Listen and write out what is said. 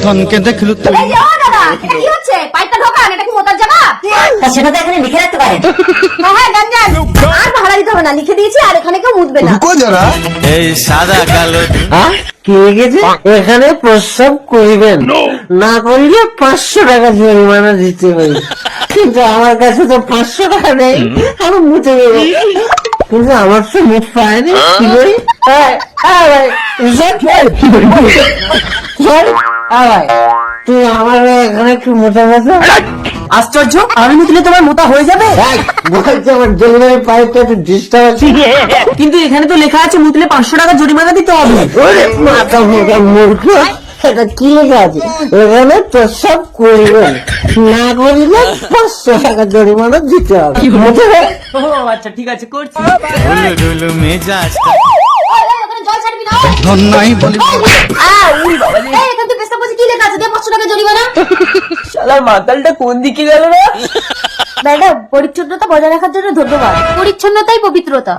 ধনকে দেখলু তো এই যে, ও দাদা, এটা কি হচ্ছে? পাইপটা ঢোকান, এটা কি মোতার জামা? সেটা তো এখানে লিখে রাখতে পারেন। হ্যাঁ, গাঞ্জান। আর ভাড়া দিতে হবে না, লিখে দিয়েছি, আর এখানে কেউ মুতবে না। রুকো যারা এই সাদা কালো কি লিখেছে? এখানে প্রস্রাব করিবেন না, করলে 500 টাকা জরিমানা দিতে হবে। কিন্তু আমার কাছে তো 500 টাকা নেই, আমি মুতে দেবো। কিন্তু আমার তো মুখ পায়নি, কি করি? ভাই তুই আমার এখানে একটু মোটা কথা। আশ্চর্য, আমি মুতলে তোমার মোটা হয়ে যাবে। বলছে আমার ডেলিভারি পাইপটা একটু ডিস্টার্ব আছে। কিন্তু এখানে তো লেখা আছে মুতলে 500 টাকা জরিমানা দিতে হবে। ওরে মাথা মোটা মূর্খ, এটা কি লেখা আছে? এখানে প্রস্রাব করিবেন না, করিলে 500 টাকা জরিমানা দিতে হবে। ও আচ্ছা, ঠিক আছে, করছি। ঢুলু ঢুলু মেজাজ ওই, ওখানে জল ছাড়বি না, ওই। ধন নাই বলি এই, এখানে তো পেশাব করছে, কি লেখা আছে? দিয়ে 500 টাকা জরিমানা। শালার মাতালটা কোন দিকে গেল না? ম্যাডাম, পরিচ্ছন্নতা বজায় রাখার জন্য ধন্যবাদ। পরিচ্ছন্নতাই পবিত্রতা।